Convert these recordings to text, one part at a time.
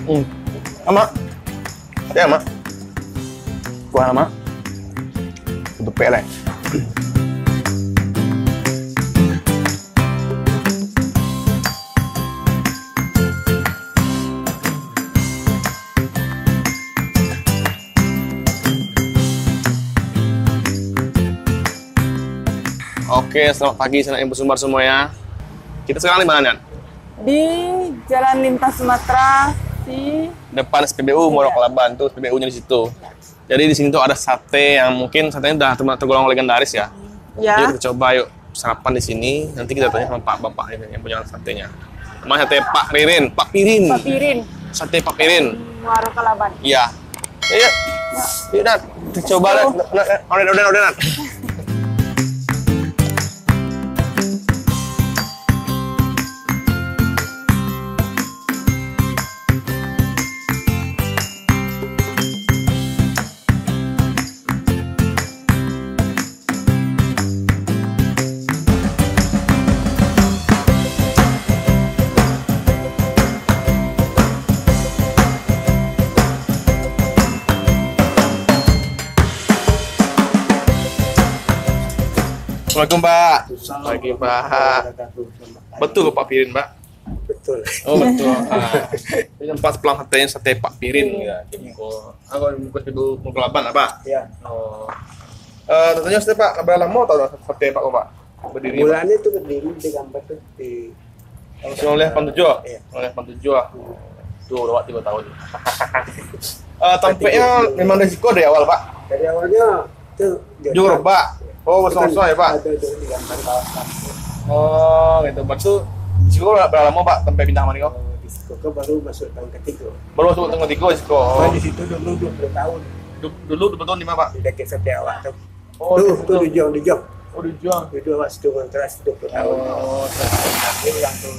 Ama. Ya, Ama. Kuah Ama. Untuk pele. Oke, selamat pagi sanak ibu Sumbar semuanya. Kita sekarang di mana, Nan? Di Jalan Lintas Sumatera di Depan SPBU Muara Kelaban, tuh SPBU-nya di situ. Jadi di sini tuh ada sate yang mungkin satenya udah tergolong legendaris ya. ya. Yuk kita coba yuk sarapan di sini. Nanti kita tanya sama Pak Bapak ini yang punya satenya. Namanya sate Pak Pirin. Pak Pirin, Sate Pak Pirin. Muara Kelaban. Iya. Yuk. Yuk, Nat. Kita coba lihat. Udah, Nat. Assalamualaikum, Pak. Pagi, Pak. Betul ke Pak Pirin, Pak? Betul. Oh, betul. Ini tempat pelang satenya sate Pak Pirin ya. Aku buka dulu mau kelaban apa? Ya. Oh. Tentunya sate Pak, berapa lama tahu sate Pak, Pak? Berdiri. Bulannya itu berdiri di gambar tuh di Langsung oleh 87. Iya. Oleh 87. Tuh udah 3 tahun. Tampaknya memang resiko dari awal, Pak. dari awalnya tuh Jujur, Pak. Oh, bersama-sama ya, Pak? Ada di gambar kawasan. Oh, gitu. Berarti Siko berapa lama, Pak, sampai bintang mana kok? Di Sikoke baru masuk tahun ketiga. Baru masuk tengah tiga, Siko. Oh. Di situ dulu 20 tahun. Dulu 20 tahun di mana, Pak? Di dekat sate awak tuh. Oh, Tuh di Jong. Oh, dijual. Itu awak situ kontras 20 tahun. Oh, Tapi langsung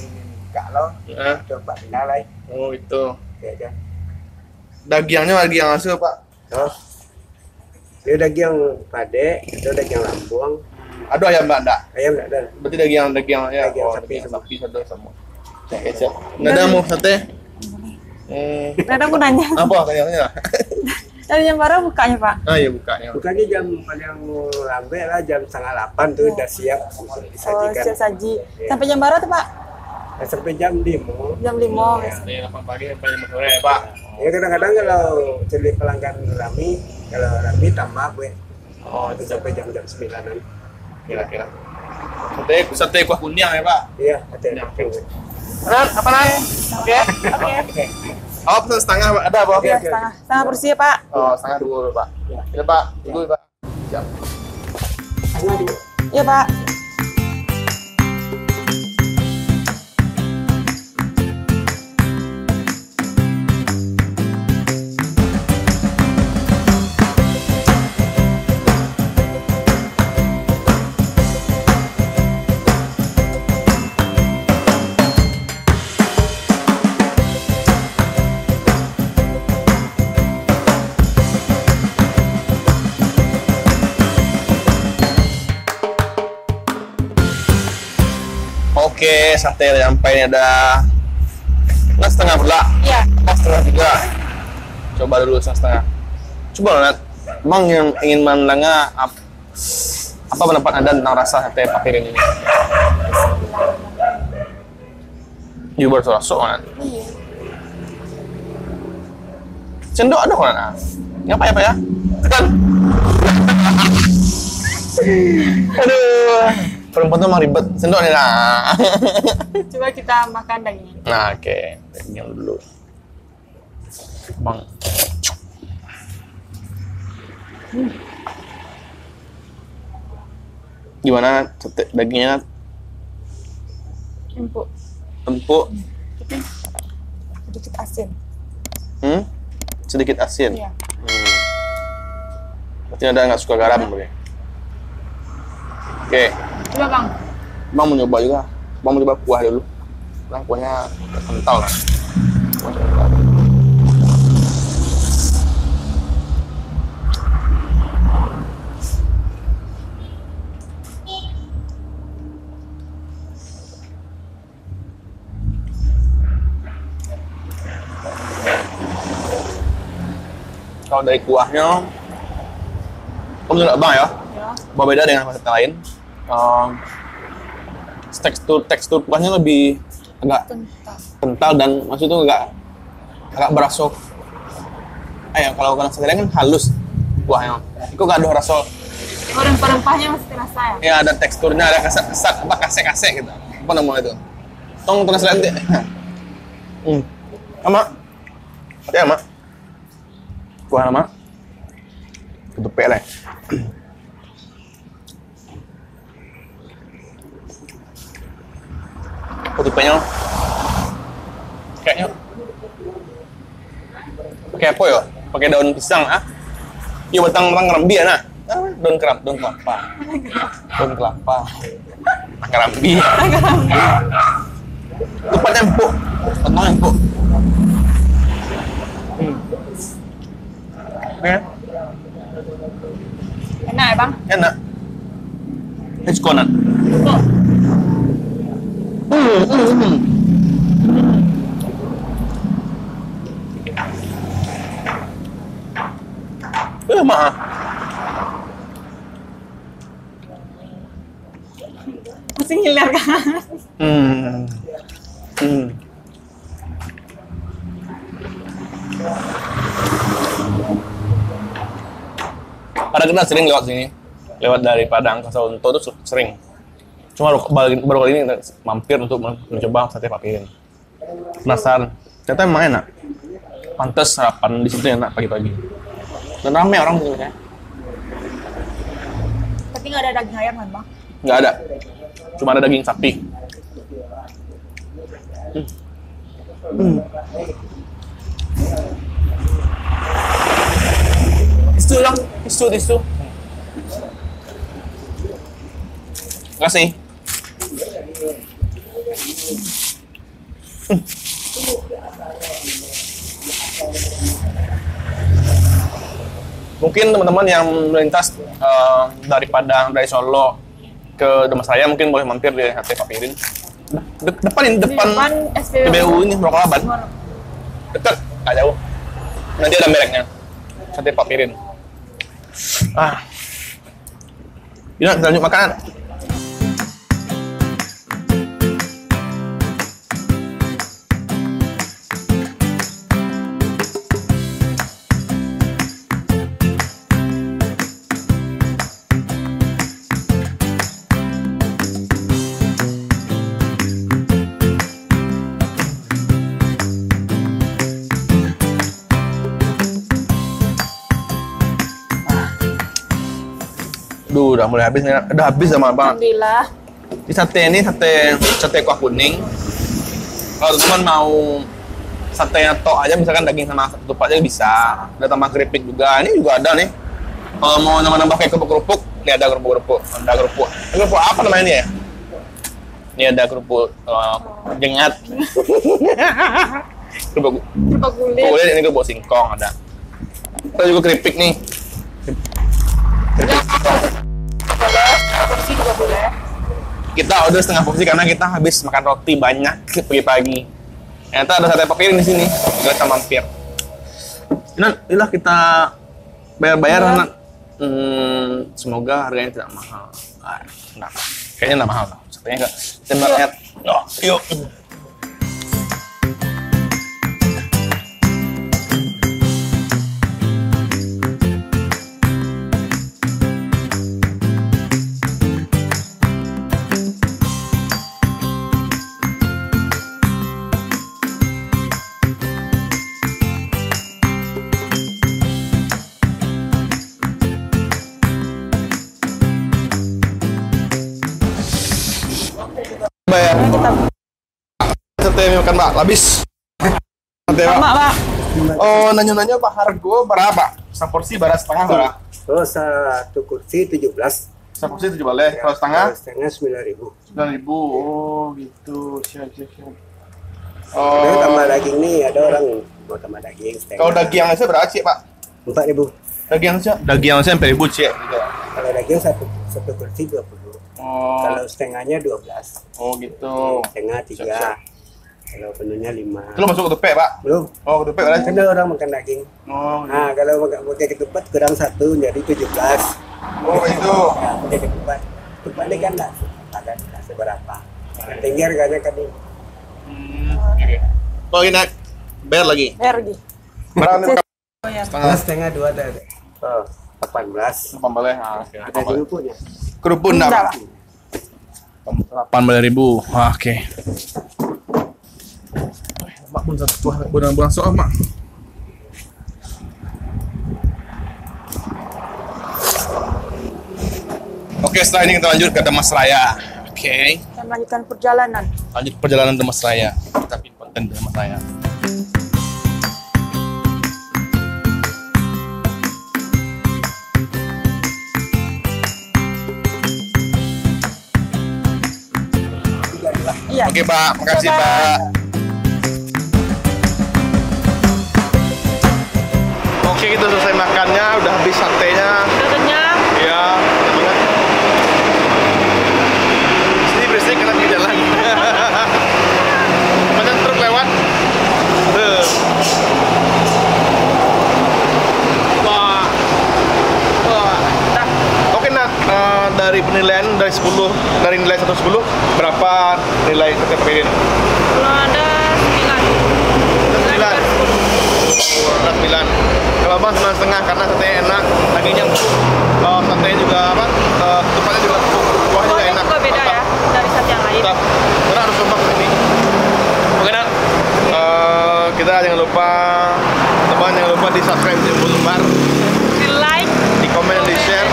kak lo. Ya. Coba nilai. Oh, itu. Ya aja. Dagingnya lagi yang hasil, Pak. Oh. Itu daging pade, itu daging lambung. Aduh, ayam Mbak, enggak? Ayam enggak ada. Berarti daging ya. Daging Oh, sapi daging semua. sapi satu semua. Oke, siap. Nada mau sate? Nada aku nanya. Apa kayaknya? Dari jam berapa bukanya, Pak? Ah, ya bukanya. Bukannya jam paling lambe lah jam 7:30 tuh udah siap untuk Oh, disajikan. siap saji. Iya. Sampai jam berapa tuh, Pak? Sampai jam 5. Jam 5. Dari 8 pagi sampai 5 sore ya, Pak. Ya kadang-kadang kalau jadi pelanggan rami, kalau rami tambah gue. Oh, Itu itu sampai jam-jam 9-an. kira-kira. Sate kuah kuning ya, Pak. Iya, ada. Nan, apa Nan? Oke. Oke. Oh, pesan setengah, Pak. Ada apa? Iya, setengah. Setengah porsi ya, Pak. Oh, setengah dulu, Pak. Ya, Pak. Tunggu, Pak. Siap. Iya, Pak. Oke, sate udah sampai ini ada setengah pula. Iya. Setengah juga. Coba dulu setengah. Coba Nat. Bang yang ingin menanya apa pendapat Anda tentang rasa sate Pak Pirin ini? Ini bersorok kan? Iya. Cendok ada kan? Ngapa ya Pak ya? Tekan. Aduh. Perempuan tuh emang ribet. Sendok nih nah. Coba kita makan dagingnya. Nah, oke. Dagingnya dulu. Bang. Gimana sate dagingnya? Empuk. Empuk. Sedikit asin. Sedikit asin. Iya. Berarti Anda nggak suka garam boleh. Oke. Coba, Bang. Bang mau nyoba juga. Bang mau coba kuah dulu. Bang kuahnya kental lah. Kalau dari kuahnya, kamu menurut abang ya, Ya. berbeda dengan resep yang lain. Tekstur kuahnya lebih agak Kental. kental dan maksudnya itu agak berasa. Kalau sate lain kan halus kuahnya. Itu gak ada rasa. Rempah-rempahnya masih terasa ya. Ya ada teksturnya, ada kesat-kesat, kasek-kasek gitu. Apa namanya itu? Tong translate nanti. Ama. Ya, Mak. Kuah nama. Ketupek lah. Ketupeknya kayaknya pakai apa ya? Pakai daun pisang ah? Iya batang kerambi ya nak? Daun kelapa. Daun kelapa. Kerambi. Tepatnya empuk. Potong empuk. Oke. Enak ya bang? Enak. Hijkonat. Maaf. Masih ngiler kan? Karena kita sering lewat sini, lewat dari Padang ke Sonto itu sering. Cuma baru kali ini kita mampir untuk mencoba sate Pak Pirin. Penasaran, ternyata emang enak. Pantes sarapan di situ enak pagi-pagi. Dan rame orang di sini ya. Tapi nggak ada daging ayam kan bang? Nggak ada, cuma ada daging sapi. Tisu lang, tisu. Kasih. Mungkin teman-teman yang melintas dari Padang, dari Solo ke Damastraya mungkin boleh mampir di Sate Pak Pirin. Depan SPBU ini Brokolaban. Dekat, nggak jauh. Nanti ada mereknya. Sate Pak Pirin. Yuk, kita lanjut makan. Duh, udah mulai habis nih. Udah habis sama Bang. Alhamdulillah. Di sate ini sate kuah kuning. Kalau teman mau satenya tok aja misalkan daging sama ketupat aja bisa. Ada tambah keripik juga. Ini juga ada nih. Kalau mau nambah-nambah kayak kerupuk-kerupuk, ini ada kerupuk-kerupuk. Ada kerupuk. Kerupuk apa namanya ini ya? Ini ada kerupuk jengat. kerupuk kulit, ini kerupuk singkong ada. Ada juga keripik nih. Porsi juga boleh. Kita order setengah porsi karena kita habis makan roti banyak pagi-pagi. Ternyata ada sate Pak Pirin di sini. Kita mampir. Inilah kita bayar-bayar anak. Semoga harganya tidak mahal. Enggak. Kayaknya enggak mahal. Satenya enggak. Tembaknya. Yuk. Bayar. Sate makan Mbak, habis. Sate Pak. Pak. Oh, nanya-nanya Pak harga berapa? Seporsi berapa setengah berapa? Kalau satu kursi 17. Seporsi 7 boleh, kalau setengah? Kalau setengah 9.000. 9.000. Oh, gitu. Siap. Ada Oh. tambah daging nih, ada orang mau tambah daging setengah. Kalau daging yang saya berapa sih, Pak? 4.000. Daging yang saya? Daging yang saya 4.000 sih. Kalau daging satu kursi 20. Oh. Kalau setengahnya 12. Oh, gitu. Setengah 3. Kalau menunya 5. Itu lo masuk ketupat, Pak? Belum. Oh, ketupat berarti. Karena orang makan daging. Oh, Nah, kalau pakai ketupat kurang 1 jadi 17. oh itu. Nah, pakai ketupat. Ketupat ini kan nggak seberapa. Tinggi harganya kan ini. Oh, ini bayar lagi. Bayar lagi. Berapa nih? Setengah setengah 2 ada. Oh, 18. 18. Ah, oke. Ada kerupuknya. Kerupuk enggak, Pak? 18.000. Ah, oke. Mak pun satu bulan soal, Mak. Oke, setelah ini kita lanjut ke Demas Raya. Oke. Kita melanjutkan perjalanan. Lanjut perjalanan Demas Raya. Kita bikin konten di Demas Raya. Iya. Oke, Pak. Makasih, Pak. Oke, kita selesai makannya, udah habis satenya. Udah kenyang. Ya, sini berisik karena di jalan. Banyak truk lewat. Wah. Wah. Nah, oke, Nat. Dari penilaian dari 10, dari nilai 1 10, berapa nilai keterpilih? Kalau ada 9. 9. 9. Kalau Bang 9,5 karena satenya enak, dagingnya empuk, satenya juga apa? Ketupatnya juga empuk, kuahnya juga enak. Juga beda ya dari sate yang lain. Tetap. Karena harus coba ini. Oke, Nak. Kita jangan lupa, teman jangan lupa di subscribe Jemput Lembar, Di like, di komen, di share.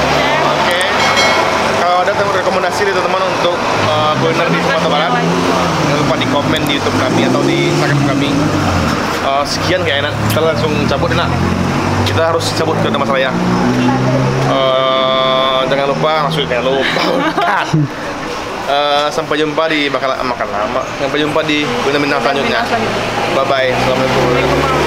Oke. Kalau ada rekomendasi dari teman-teman untuk kuliner di Sumatera Barat, jangan lupa di komen di YouTube kami atau di Instagram kami. Sekian kayak enak, kita langsung cabut enak. Kita harus cabut ke Demas Raya. Jangan lupa, maksudnya jangan lupa. Sampai jumpa di makan lama. Sampai jumpa di kuliner selanjutnya. Bye bye. Assalamualaikum.